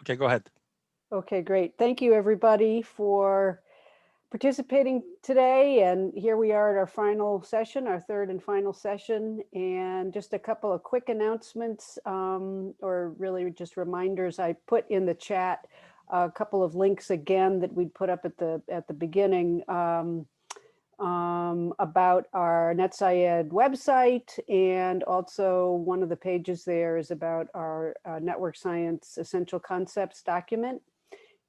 Okay, go ahead. Okay, great. Thank you, everybody, for participating today. And here we are at our final session, our third and final session. And just a couple of quick announcements, or really just reminders. I put in the chat a couple of links again that we'd put up at the beginning about our NetSciEd website, and also one of the pages there is about our network science essential concepts document,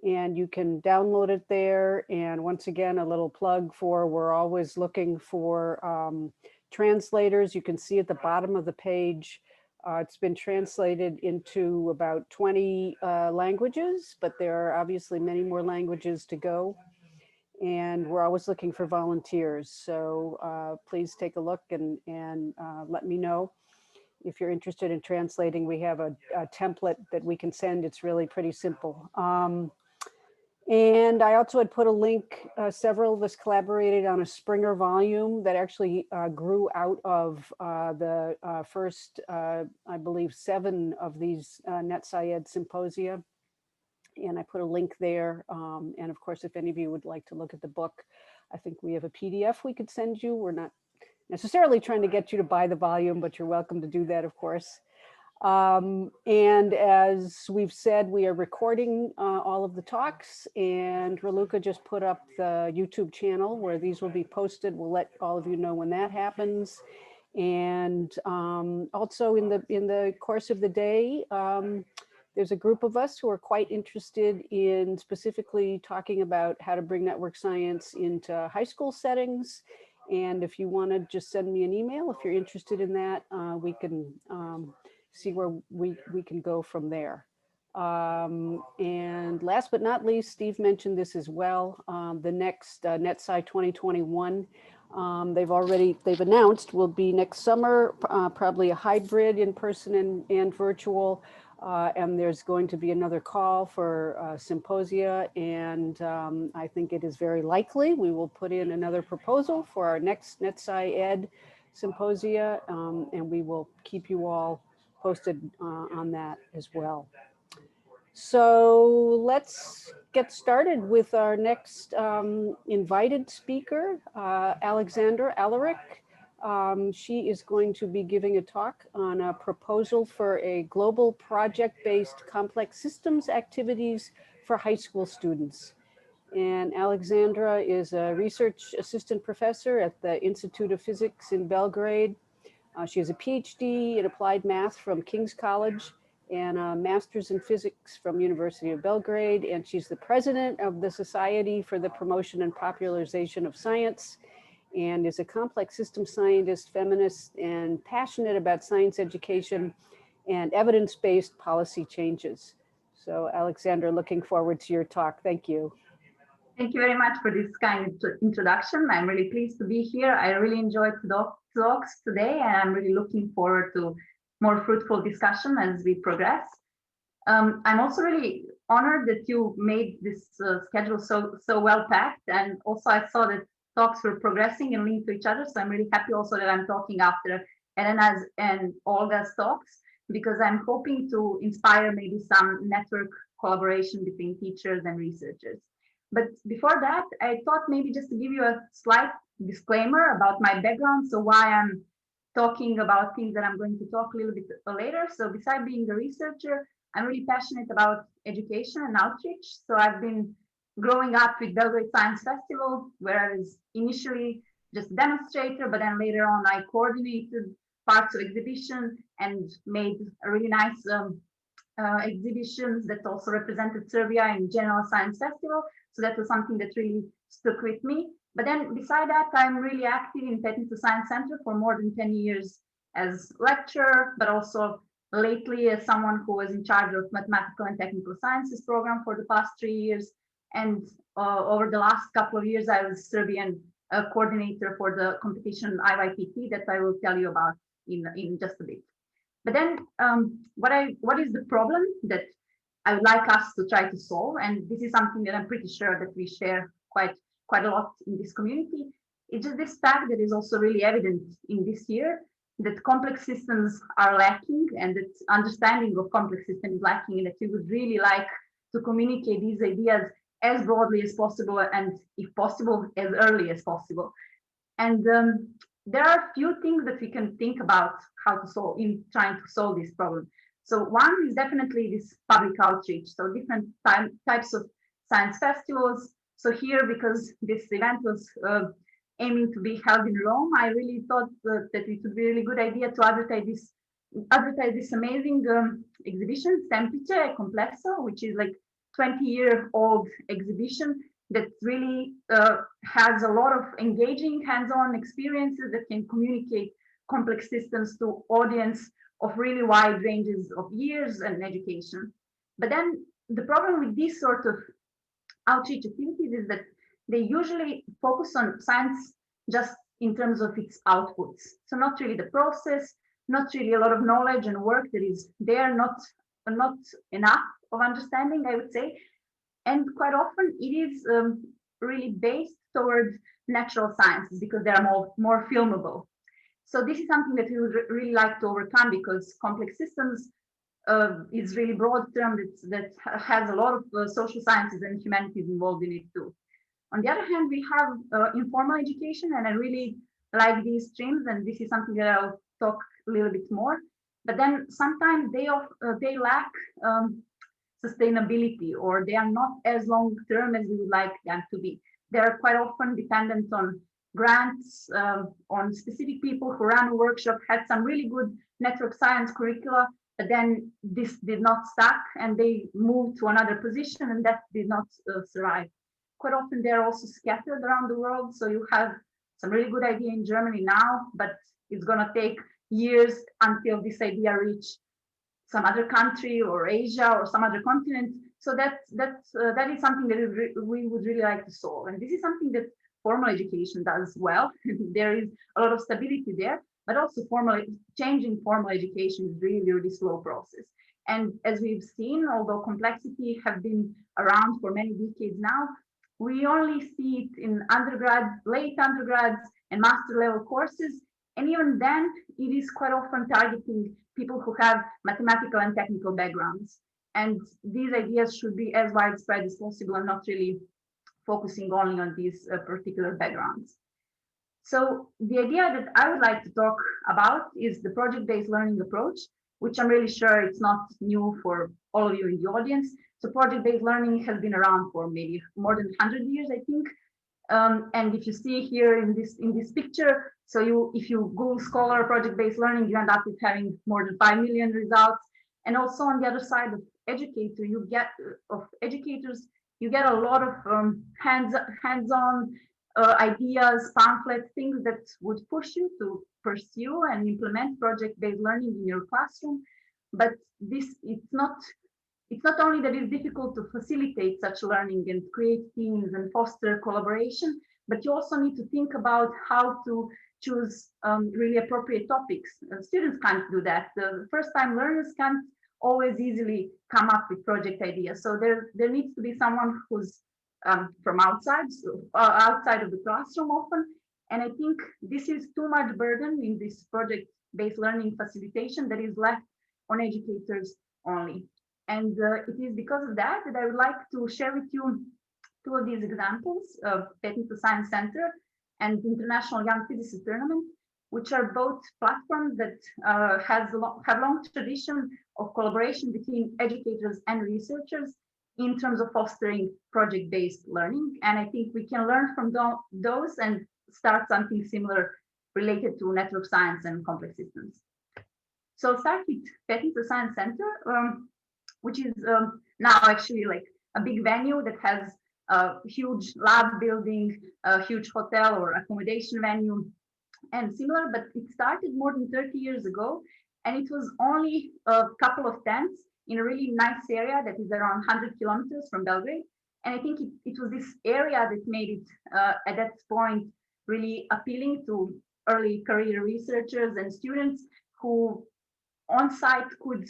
and you can download it there. And once again, a little plug for, we're always looking for translators. You can see at the bottom of the page, it's been translated into about 20 languages, but there are obviously many more languages to go. And we're always looking for volunteers. So please take a look and let me know if you're interested in translating. We have a template that we can send. It's really pretty simple. And I also had put a link, several of us collaborated on a Springer volume that actually grew out of the first, I believe, 7 of these NetSciEd symposia. And I put a link there. And of course, if any of you would like to look at the book, I think we have a PDF we could send you. We're not necessarily trying to get you to buy the volume, but you're welcome to do that, of course. And as we've said, we are recording all of the talks, and Raluca just put up the YouTube channel where these will be posted. We'll let all of you know when that happens. And also in the course of the day, there's a group of us who are quite interested in specifically talking about how to bring network science into high school settings. And if you want to just send me an email, if you're interested in that, we can see where we can go from there. And last but not least, Steve mentioned this as well, the next NetSci2021, they've announced will be next summer, probably a hybrid in person and virtual. And there's going to be another call for symposia, and I think it is very likely we will put in another proposal for our next NetSciEd symposia, and we will keep you all posted on that as well. So let's get started with our next invited speaker, Aleksandra Aloric. She is going to be giving a talk on a proposal for a global project-based complex systems activities for high school students. And Aleksandra is a research assistant professor at the Institute of Physics in Belgrade. She has a PhD in applied math from King's College and a master's in physics from University of Belgrade. And she's the president of the Society for the Promotion and Popularization of Science, and is a complex system scientist, feminist, and passionate about science education and evidence-based policy changes. So Aleksandra, looking forward to your talk. Thank you. Thank you very much for this kind introduction. I'm really pleased to be here. I really enjoyed the talks today, and I'm really looking forward to more fruitful discussion as we progress. I'm also really honored that you made this schedule so well packed, and also I saw that talks were progressing and linked to each other. So I'm really happy also that I'm talking after Elena's and Olga's talks, because I'm hoping to inspire maybe some network collaboration between teachers and researchers. But before that, I thought maybe just to give you a slight disclaimer about my background, so why I'm talking about things that I'm going to talk a little bit later. So besides being a researcher, I'm really passionate about education and outreach. So I've been growing up with Belgrade Science Festival, where I was initially just a demonstrator, but then later on I coordinated parts of exhibition and made a really nice exhibitions that also represented Serbia in General Science Festival. So that was something that really stuck with me. But then beside that, I'm really active in Technical Science Center for more than 10 years as lecturer, but also lately as someone who was in charge of Mathematical and Technical Sciences program for the past 3 years. And over the last couple of years, I was Serbian coordinator for the competition IYPT that I will tell you about in just a bit. But then what is the problem that I would like us to try to solve? And this is something that I'm pretty sure that we share quite a lot in this community. It's just this fact that is also really evident in this year, that complex systems are lacking, and that understanding of complex systems is lacking, and that we would really like to communicate these ideas as broadly as possible and, if possible, as early as possible. And there are a few things that we can think about how to solve in trying to solve this problem. So one is definitely this public outreach. So different types of science festivals. So here, because this event was aiming to be held in Rome, I really thought that it would be a really good idea to advertise this amazing exhibition, Semplice Complesso, which is like 20-year-old exhibition that really has a lot of engaging hands-on experiences that can communicate complex systems to audience of really wide ranges of years and education. But then the problem with these sort of outreach activities is that they usually focus on science just in terms of its outputs. So not really the process, not really a lot of knowledge and work that is there, not enough of understanding, I would say. And quite often it is really based towards natural sciences because they are more filmable. So this is something that we would really like to overcome, because complex systems is really broad term that has a lot of social sciences and humanities involved in it too. On the other hand, we have informal education, and I really like these streams, and this is something that I'll talk a little bit more. But then sometimes they lack sustainability, or they are not as long term as we would like them to be. They are quite often dependent on grants, on specific people who ran a workshop, had some really good network science curricula, but then this did not stack and they moved to another position, and that did not survive. Quite often they're also scattered around the world. So you have some really good idea in Germany now, but it's going to take years until this idea reach some other country or Asia or some other continent. So that is something that we would really like to solve. And this is something that formal education does well. There is a lot of stability there, but also changing formal education is really, really slow process. And as we've seen, although complexity have been around for many decades now, we only see it in undergrad, late undergrads, and master level courses. And even then, it is quite often targeting people who have mathematical and technical backgrounds. And these ideas should be as widespread as possible and not really focusing only on these particular backgrounds. So the idea that I would like to talk about is the project-based learning approach, which I'm really sure it's not new for all of you in the audience. So project-based learning has been around for maybe more than 100 years, I think. And if you see here in this picture, so if you Google Scholar project-based learning, you end up with having more than 5 million results. And also on the other side of educators, you get a lot of hands-on ideas, pamphlets, things that would push you to pursue and implement project-based learning in your classroom. But it's not only that it's difficult to facilitate such learning and create teams and foster collaboration, but you also need to think about how to choose really appropriate topics. Students can't do that. The first-time learners can't always easily come up with project ideas. So there needs to be someone who's from outside of the classroom often. And I think this is too much burden in this project-based learning facilitation that is left on educators only. And it is because of that I would like to share with you two of these examples of Technical Science Center and International Young Physicist Tournament, which are both platforms that have long tradition of collaboration between educators and researchers in terms of fostering project-based learning. And I think we can learn from those and start something similar related to network science and complex systems. So I'll start with Technical Science Center, which is now actually like a big venue that has a huge lab building, a huge hotel or accommodation venue and similar, but it started more than 30 years ago. And it was only a couple of tents in a really nice area that is around 100 kilometers from Belgrade. And I think it was this area that made it at that point really appealing to early career researchers and students who on site could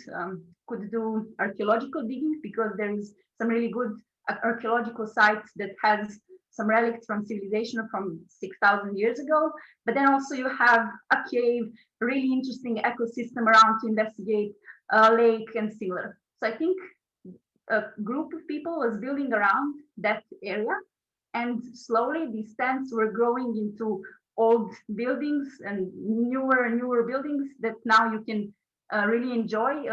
do archaeological digging, because there is some really good archaeological sites that has some relics from civilization from 6,000 years ago. But then also you have a cave, a really interesting ecosystem around to investigate, a lake and similar. So I think a group of people was building around that area, and slowly these tents were growing into old buildings and newer buildings that now you can really enjoy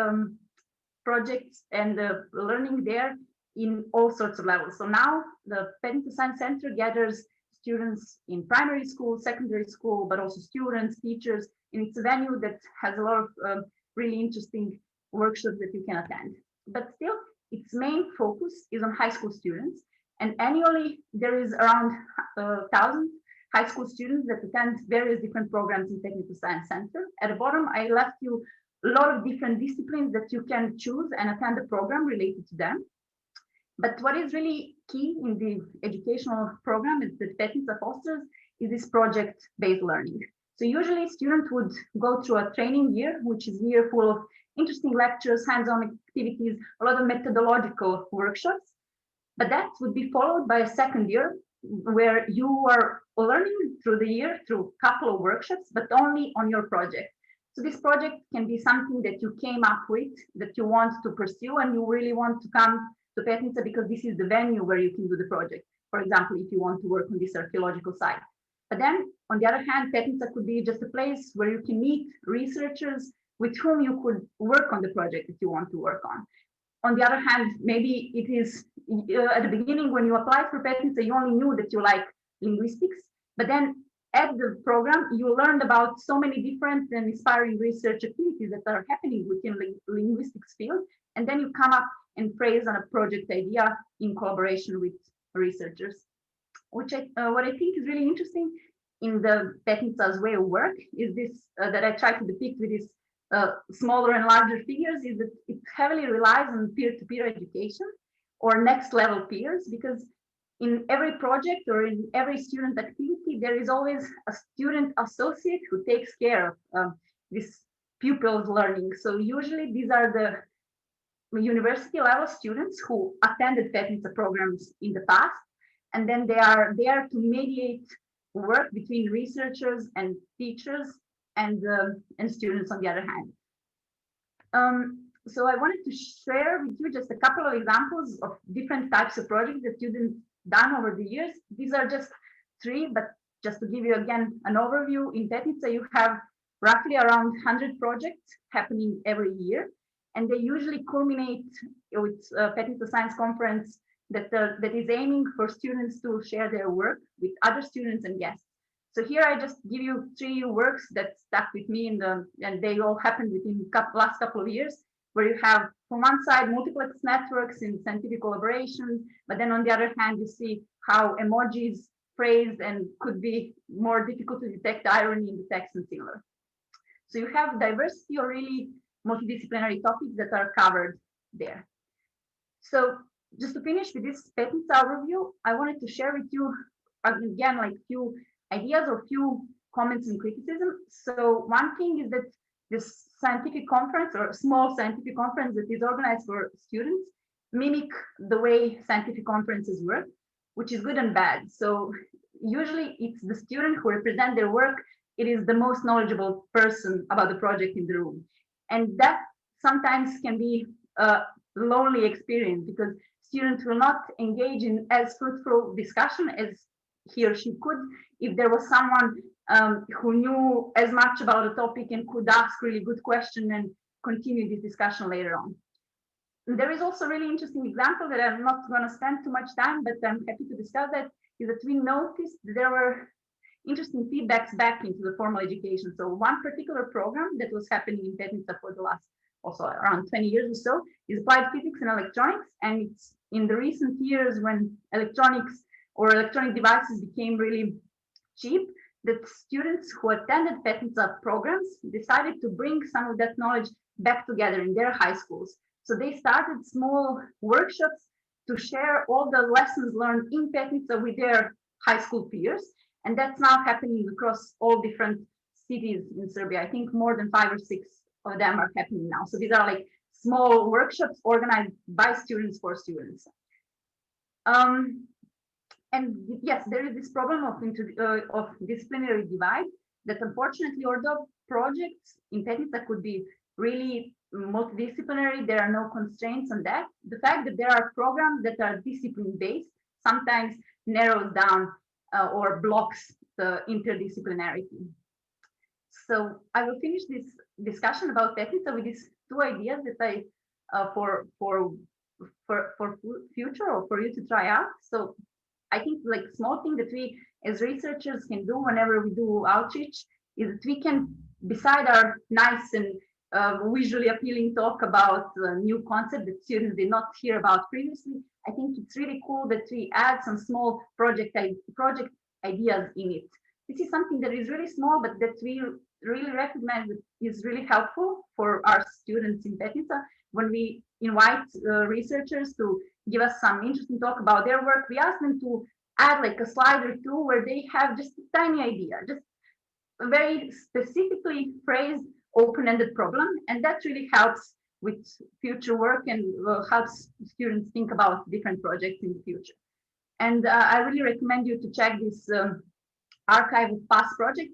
projects and learning there in all sorts of levels. So now the Pet Science Center gathers students in primary school, secondary school, but also students, teachers, and it's a venue that has a lot of really interesting workshops that you can attend. But still, its main focus is on high school students, and annually there is around 1,000 high school students that attend various different programs in Technical Science Center. At the bottom, I left you a lot of different disciplines that you can choose and attend a program related to them. But what is really key in the educational program is that Petnica fosters is this project-based learning. So usually students would go through a training year, which is a year full of interesting lectures, hands-on activities, a lot of methodological workshops. But that would be followed by a second year where you are learning through the year through a couple of workshops, but only on your project. So this project can be something that you came up with, that you want to pursue, and you really want to come to Petnica because this is the venue where you can do the project. For example, if you want to work on this archaeological site. But then, on the other hand, Petnica could be just a place where you can meet researchers with whom you could work on the project that you want to work on. On the other hand, maybe it is at the beginning when you applied for Petnica, you only knew that you like linguistics, but then at the program, you learned about so many different and inspiring research activities that are happening within the linguistics field, and then you come up and phrase on a project idea in collaboration with researchers. What I think is really interesting in the Petnica's way of work is this that I try to depict with these smaller and larger figures, is that it heavily relies on peer-to-peer education or next level peers, because in every project or in every student activity, there is always a student associate who takes care of this pupil's learning. So usually these are the university level students who attended Petnica programs in the past, and then they are there to mediate work between researchers and teachers and students on the other hand. So I wanted to share with you just a couple of examples of different types of projects that students done over the years. These are just three, but just to give you again an overview, in Petnica you have roughly around 100 projects happening every year, and they usually culminate with Petnica Science Conference that is aiming for students to share their work with other students and guests. So here I just give you three works that stuck with me and they all happened within the last couple of years, where you have from one side multiplex networks in scientific collaboration, but then on the other hand you see how emojis phrased and could be more difficult to detect irony in the text and similar. So you have diversity or really multidisciplinary topics that are covered there. So just to finish with this Petnica overview, I wanted to share with you again like few ideas or few comments and criticism. So one thing is that this scientific conference or small scientific conference that is organized for students mimic the way scientific conferences work, which is good and bad. So usually it's the student who represents their work. It is the most knowledgeable person about the project in the room. And that sometimes can be a lonely experience because students will not engage in as fruitful discussion as he or she could if there was someone who knew as much about the topic and could ask really good questions and continue this discussion later on. And there is also a really interesting example that I'm not going to spend too much time, but I'm happy to discuss that, is that we noticed there were interesting feedbacks back into the formal education. So one particular program that was happening in Petnica for the last also around 20 years or so is applied physics and electronics. And it's in the recent years when electronics or electronic devices became really cheap, that students who attended Petnica programs decided to bring some of that knowledge back together in their high schools. So they started small workshops to share all the lessons learned in Petnica with their high school peers. And that's now happening across all different cities in Serbia. I think more than 5 or 6 of them are happening now. So these are like small workshops organized by students for students. And yes, there is this problem of disciplinary divide that unfortunately, although projects in Petnica could be really multidisciplinary. There are no constraints on that. The fact that there are programs that are discipline-based sometimes narrows down or blocks the interdisciplinarity. So I will finish this discussion about Petnica with these two ideas that I for future or for you to try out. So I think like small thing that we as researchers can do whenever we do outreach is that we can, beside our nice and visually appealing talk about new concept that students did not hear about previously, I think it's really cool that we add some small project ideas in it. This is something that is really small, but that we really recognize that is really helpful for our students in Petnica. When we invite researchers to give us some interesting talk about their work, we ask them to add like a slide or two where they have just a tiny idea, just a very specifically phrased open-ended problem, and that really helps with future work and helps students think about different projects in the future. And I really recommend you to check this archive of past projects.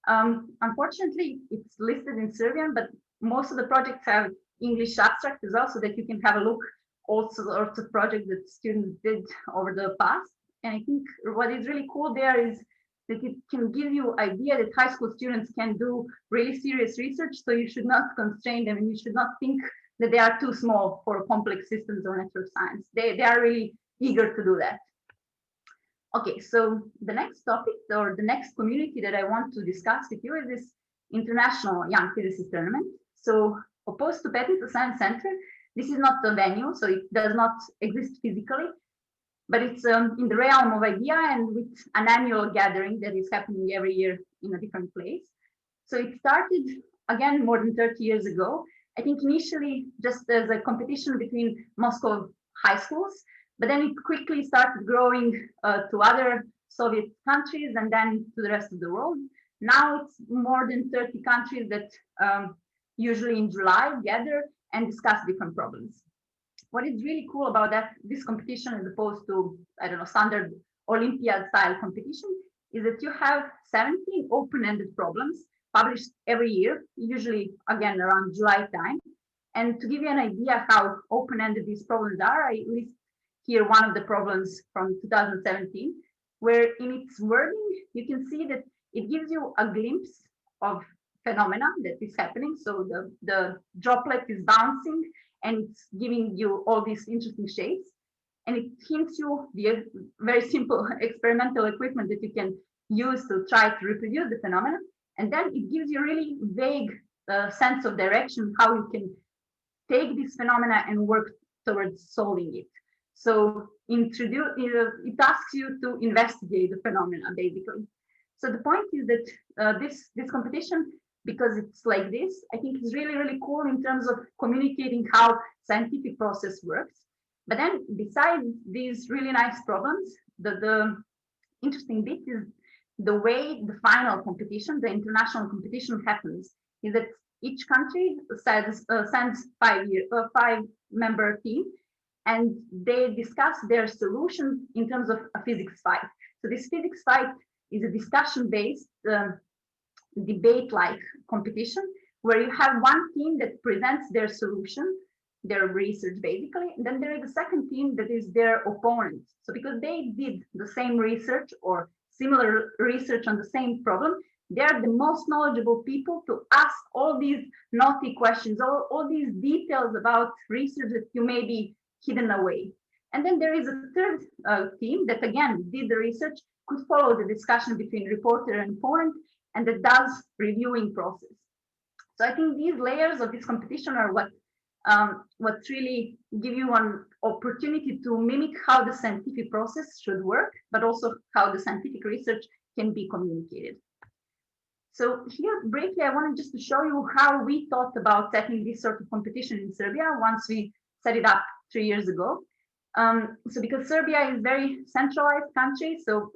Unfortunately, it's listed in Serbian, but most of the projects have English abstract as well, so that you can have a look all sorts of projects that students did over the past. And I think what is really cool there is that it can give you idea that high school students can do really serious research, so you should not constrain them and you should not think that they are too small for complex systems or network science. They are really eager to do that. Okay, so the next topic or the next community that I want to discuss with you is this international young physicist tournament. So opposed to Petnica Science Center, this is not a venue, so it does not exist physically, but it's in the realm of idea and with an annual gathering that is happening every year in a different place. So it started again more than 30 years ago. I think initially just as a competition between Moscow high schools, but then it quickly started growing to other Soviet countries and then to the rest of the world. Now it's more than 30 countries that usually in July gather and discuss different problems. What is really cool about that, this competition as opposed to, I don't know, standard Olympiad style competition, is that you have 17 open-ended problems published every year, usually again around July time. And to give you an idea how open-ended these problems are, I list here one of the problems from 2017, where in its wording, you can see that it gives you a glimpse of phenomena that is happening. So the droplet is bouncing and it's giving you all these interesting shapes. And it hints you the very simple experimental equipment that you can use to try to reproduce the phenomena. And then it gives you really vague sense of direction, how you can take this phenomena and work towards solving it. So it asks you to investigate the phenomena, basically. So the point is that this competition, because it's like this, I think is really, really cool in terms of communicating how scientific process works. But then besides these really nice problems, the interesting bit is the way the final competition, the international competition happens, is that each country sends five-member team, and they discuss their solution in terms of a physics fight. So this physics fight is a discussion-based, debate-like competition, where you have one team that presents their solution, their research basically, and then there is a second team that is their opponent. So because they did the same research or similar research on the same problem, they are the most knowledgeable people to ask all these naughty questions, all these details about research that you may be hidden away. And then there is a third team that again did the research, could follow the discussion between reporter and opponent, and that does reviewing process. So I think these layers of this competition are what really give you an opportunity to mimic how the scientific process should work, but also how the scientific research can be communicated. So here briefly, I wanted just to show you how we thought about setting this sort of competition in Serbia once we set it up 3 years ago. So because Serbia is a very centralized country, so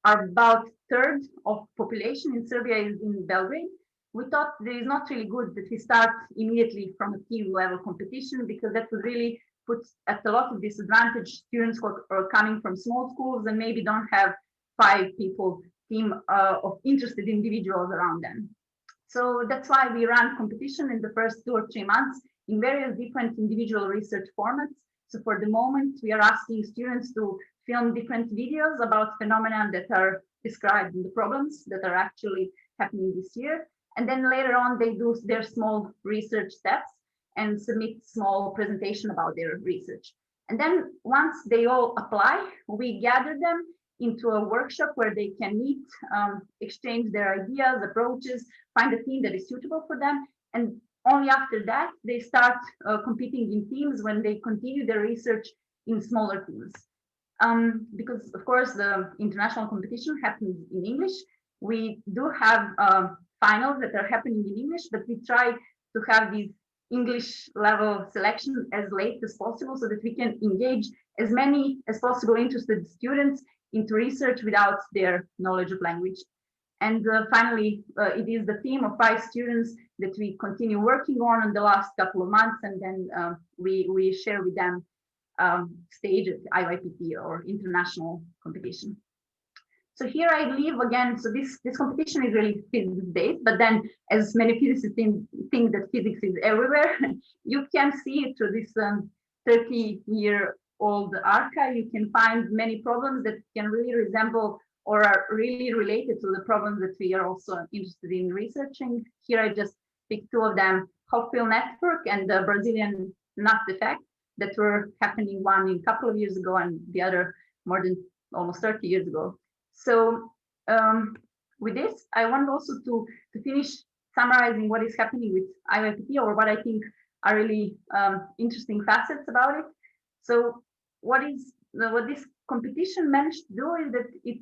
about third of population in Serbia is in Belgrade, we thought that it is not really good that we start immediately from a team level competition, because that would really put at a lot of disadvantage students who are coming from small schools and maybe don't have 5 people team of interested individuals around them. So that's why we run competition in the first 2 or 3 months in various different individual research formats. So for the moment, we are asking students to film different videos about phenomena that are described in the problems that are actually happening this year. And then later on, they do their small research steps and submit small presentation about their research. And then once they all apply, we gather them into a workshop where they can meet, exchange their ideas, approaches, find a team that is suitable for them. And only after that, they start competing in teams when they continue their research in smaller teams. Because of course, the international competition happens in English. We do have finals that are happening in English, but we try to have these English level selection as late as possible so that we can engage as many as possible interested students into research without their knowledge of language. And finally, it is the team of 5 students that we continue working on in the last couple of months, and then we share with them stage at IYPT or international competition. So here I leave again, so this competition is really physics-based, but then as many physicists think that physics is everywhere, you can see it through this 30-year-old archive. You can find many problems that can really resemble or are really related to the problems that we are also interested in researching. Here I just picked 2 of them, Hopfield network and the Brazilian nut effect that were happening, one a couple of years ago and the other more than almost 30 years ago. So with this, I want also to finish summarizing what is happening with IYPT, or what I think are really interesting facets about it. So what this competition managed to do is that it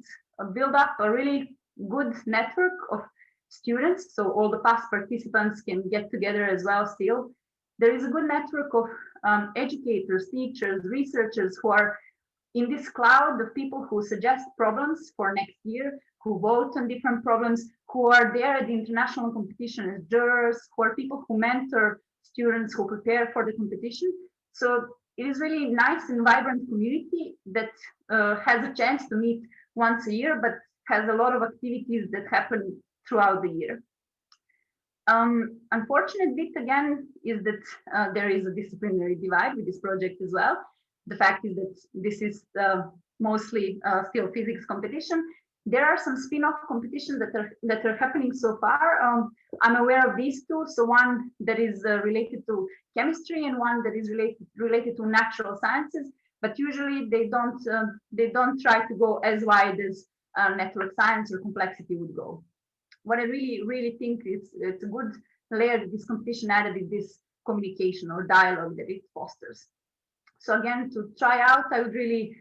built up a really good network of students. So all the past participants can get together as well still. There is a good network of educators, teachers, researchers who are in this cloud of people who suggest problems for next year, who vote on different problems, who are there at the international competition as jurors, who are people who mentor students who prepare for the competition. So it is really nice and vibrant community that has a chance to meet once a year, but has a lot of activities that happen throughout the year. Unfortunate bit again is that there is a disciplinary divide with this project as well. The fact is that this is mostly still physics competition. There are some spin-off competitions that are happening so far. I'm aware of these 2. So one that is related to chemistry and one that is related to natural sciences. But usually they don't try to go as wide as network science or complexity would go. What I really think it's a good layer that this competition added is this communication or dialogue that it fosters. So again, to try out, I would really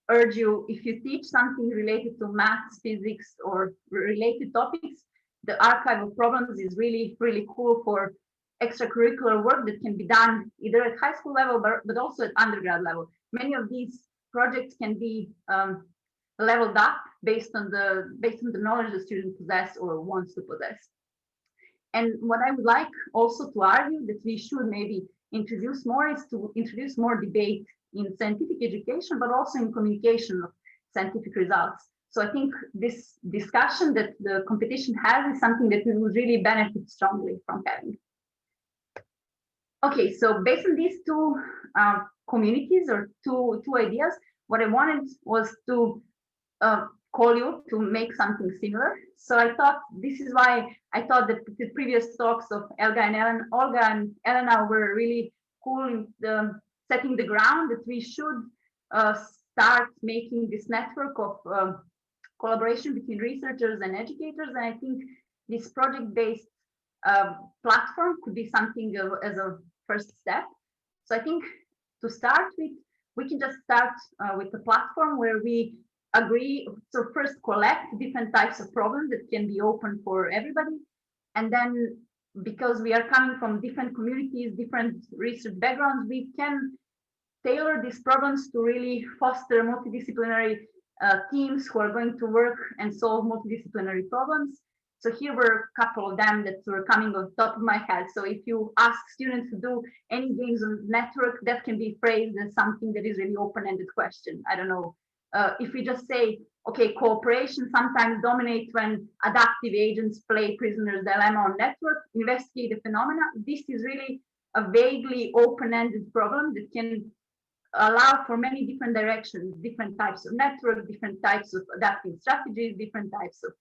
urge you, if you teach something related to maths, physics, or related topics, the archive of problems is really cool for extracurricular work that can be done either at high school level, but also at undergrad level. Many of these projects can be leveled up based on the knowledge the student possesses or wants to possess. And what I would like also to argue that we should maybe introduce more is to introduce more debate in scientific education, but also in communication of scientific results. So I think this discussion that the competition has is something that we would really benefit strongly from having. Okay, so based on these 2 communities or two ideas, what I wanted was to call you to make something similar. So I thought this is why I thought that the previous talks of Olga and Elena were really cool in setting the ground that we should start making this network of collaboration between researchers and educators. And I think this project-based platform could be something as a first step. So I think to start with, we can just start with a platform where we agree. So first collect different types of problems that can be open for everybody. And then because we are coming from different communities, different research backgrounds, we can tailor these problems to really foster multidisciplinary teams who are going to work and solve multidisciplinary problems. So here were a couple of them that were coming on top of my head. So if you ask students to do any games on network, that can be phrased as something that is really open-ended question. I don't know. If we just say, okay, cooperation sometimes dominates when adaptive agents play prisoner's dilemma on network, investigate the phenomena. This is really a vaguely open-ended problem that can allow for many different directions, different types of network, different types of adaptive strategies, different types of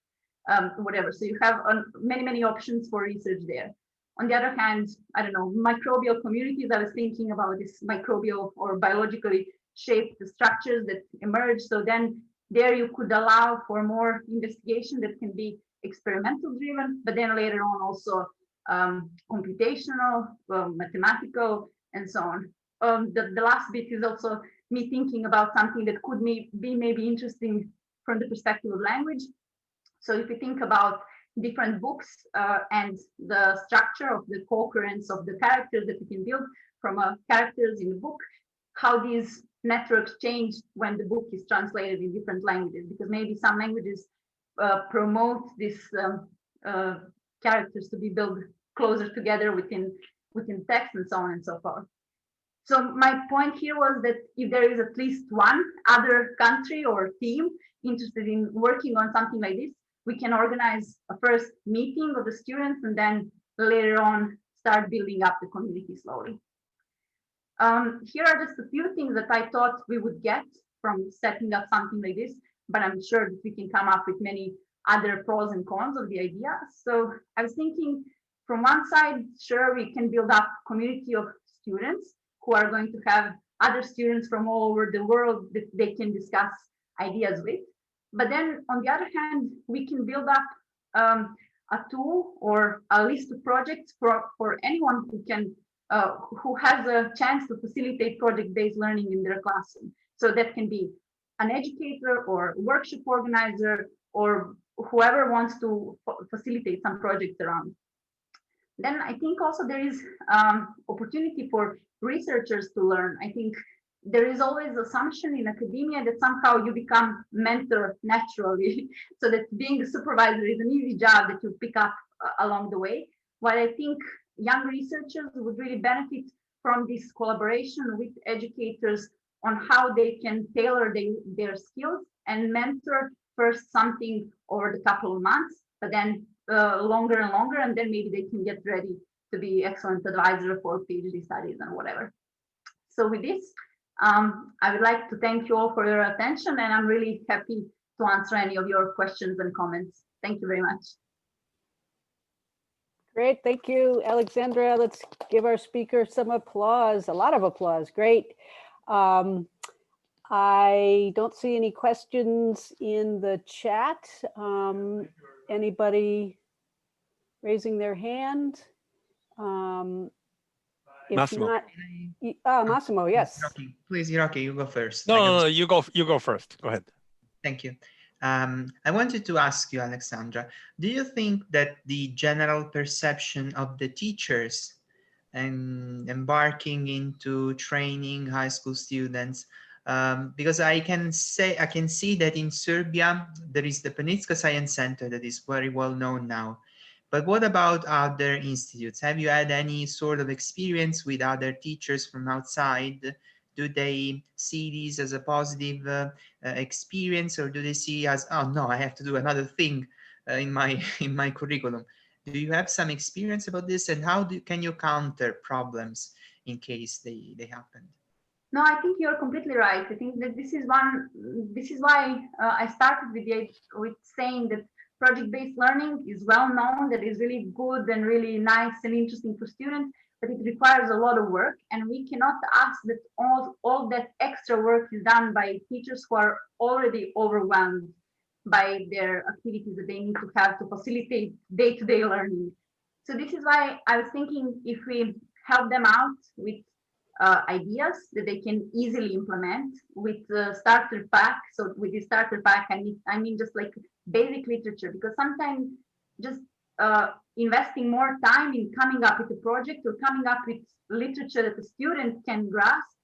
whatever. So you have many options for research there. On the other hand, I don't know, microbial communities, I was thinking about this microbial or biologically shaped structures that emerge. So then there you could allow for more investigation that can be experimental driven, but then later on also computational, mathematical, and so on. The last bit is also me thinking about something that could be maybe interesting from the perspective of language. So if you think about different books and the structure of the co-occurrence of the characters that you can build from characters in the book, how these networks change when the book is translated in different languages, because maybe some languages promote these characters to be built closer together within text and so on and so forth. So my point here was that if there is at least one other country or team interested in working on something like this, we can organize a first meeting of the students and then later on start building up the community slowly. Here are just a few things that I thought we would get from setting up something like this, but I'm sure that we can come up with many other pros and cons of the idea. So I was thinking from one side, sure, we can build up a community of students who are going to have other students from all over the world that they can discuss ideas with. But then on the other hand, we can build up a tool or a list of projects for anyone who has a chance to facilitate project-based learning in their classroom. So that can be an educator or workshop organizer or whoever wants to facilitate some projects around. Then I think also there is opportunity for researchers to learn. I think there is always assumption in academia that somehow you become mentor naturally, so that being a supervisor is an easy job that you pick up along the way. While I think young researchers would really benefit from this collaboration with educators on how they can tailor their skills and mentor first something over the couple of months, but then longer and longer, and then maybe they can get ready to be excellent advisor for PhD studies and whatever. So with this, I would like to thank you all for your attention, and I'm really happy to answer any of your questions and comments. Thank you very much. Great, thank you, Aleksandra. Let's give our speaker some applause, a lot of applause. Great. I don't see any questions in the chat. Anybody raising their hand? If Massimo. not, Massimo, yes. Please, Hiroki, you go first. No, you go first. Go ahead. Thank you. I wanted to ask you, Aleksandra, do you think that the general perception of the teachers and embarking into training high school students, because I can see that in Serbia, there is the Penitska Science Center that is very well known now. But what about other institutes? Have you had any sort of experience with other teachers from outside? Do they see these as a positive experience, or do they see as, oh no, I have to do another thing in my curriculum? Do you have some experience about this, and how can you counter problems in case they happen? No, I think you're completely right. I think that this is why I started with saying that project-based learning is well known, that is really good and really nice and interesting for students, but it requires a lot of work, and we cannot ask that all that extra work is done by teachers who are already overwhelmed by their activities that they need to have to facilitate day-to-day learning. So this is why I was thinking if we help them out with ideas that they can easily implement with the starter pack. So with the starter pack, I mean just like basic literature, because sometimes just investing more time in coming up with a project or coming up with literature that the student can grasp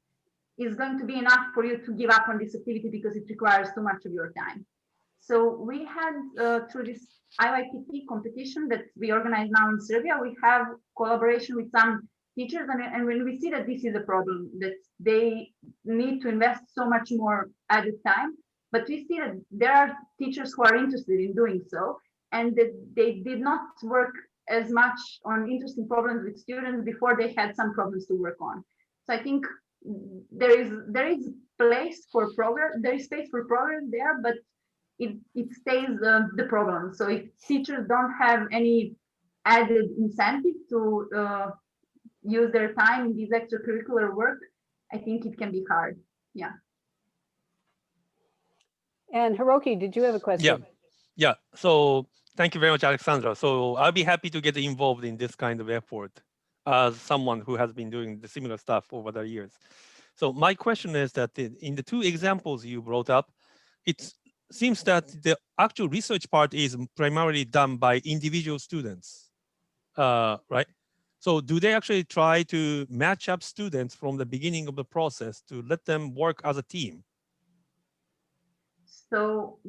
is going to be enough for you to give up on this activity because it requires too much of your time. So we had through this IYPT competition that we organize now in Serbia, we have collaboration with some teachers, and when we see that this is a problem, that they need to invest so much more added time, But we see that there are teachers who are interested in doing so, and that they did not work as much on interesting problems with students before they had some problems to work on. So I think there is place for progress. There is space for progress there, but it stays the problem. So if teachers don't have any added incentive to use their time in this extracurricular work, I think it can be hard. Yeah. And Hiroki, did you have a question? Yeah. So thank you very much, Aleksandra. So I'll be happy to get involved in this kind of effort as someone who has been doing the similar stuff over the years. So my question is that in the two examples you brought up, it seems that the actual research part is primarily done by individual students, right? So do they actually try to match up students from the beginning of the process to let them work as a team? So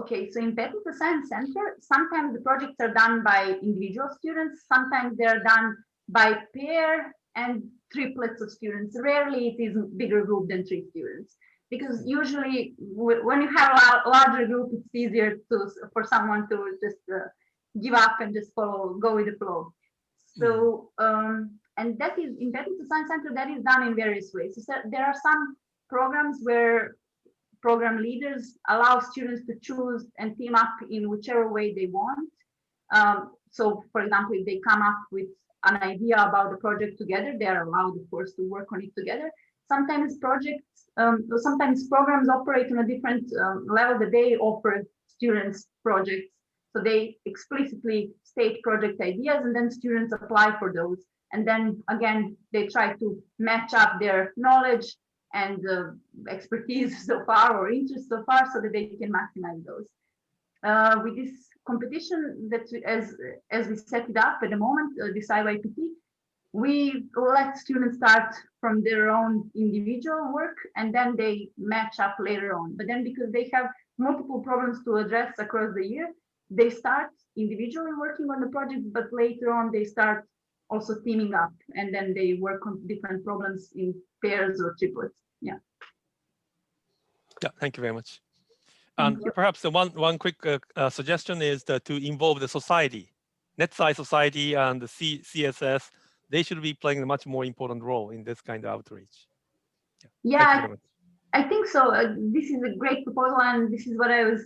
okay, so in Technical Science Center, sometimes the projects are done by individual students, sometimes they're done by pair and triplets of students. Rarely it is a bigger group than 3 students, because usually when you have a larger group, it's easier for someone to just give up and just go with the flow. So and that is in Technical Science Center, that is done in various ways. So there are some programs where program leaders allow students to choose and team up in whichever way they want. So for example, if they come up with an idea about the project together, they are allowed, of course, to work on it together. Sometimes sometimes programs operate on a different level, that they offer students projects. So they explicitly state project ideas, and then students apply for those. And then again, they try to match up their knowledge and expertise so far, or interest so far, so that they can maximize those. With this competition, that as we set it up at the moment, this IYPT, we let students start from their own individual work, and then they match up later on. But then because they have multiple problems to address across the year, they start individually working on the project, but later on they start also teaming up, and then they work on different problems in pairs or triplets. Yeah. Yeah, thank you very much. And perhaps the one quick suggestion is to involve the society, NetSci society and the CSS. They should be playing a much more important role in this kind of outreach. Yeah, I think so. This is a great proposal, and this is what I was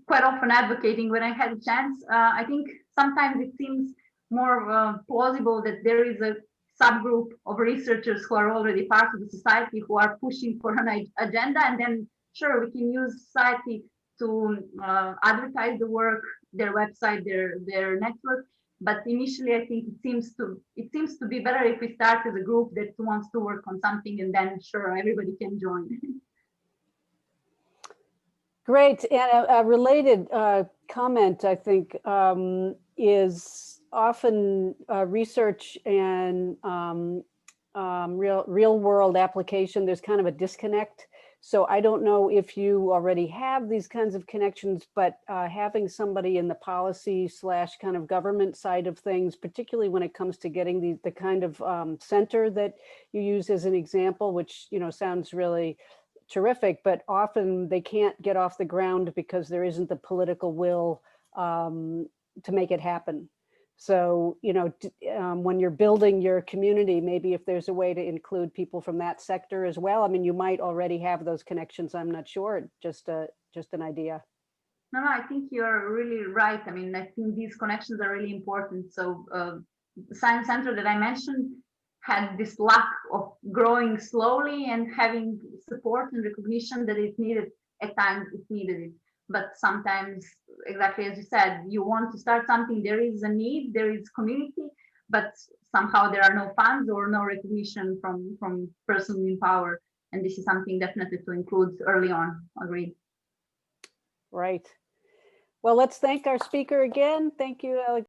quite often advocating when I had a chance. I think sometimes it seems more plausible that there is a subgroup of researchers who are already part of the society, who are pushing for an agenda, and then sure, we can use society to advertise the work, their website, their network. But initially, I think it seems to be better if we start as a group that wants to work on something, and then sure, everybody can join. Great. And a related comment, I think, is often research and real world application, there's kind of a disconnect. So I don't know if you already have these kinds of connections, but having somebody in the policy / kind of government side of things, particularly when it comes to getting the kind of center that you use as an example, which sounds really terrific, but often they can't get off the ground because there isn't the political will to make it happen. So, when you're building your community, maybe if there's a way to include people from that sector as well. I mean, you might already have those connections. I'm not sure, just an idea. No, I think you're really right. I mean, I think these connections are really important. So the Science Center that I mentioned had this luck of growing slowly and having support and recognition that it needed. At times it needed it. But sometimes, exactly as you said, you want to start something, there is a need, there is community, but somehow there are no funds or no recognition from persons in power. And this is something definitely to include early on. Agreed. Right. Well, let's thank our speaker again. Thank you, Alex.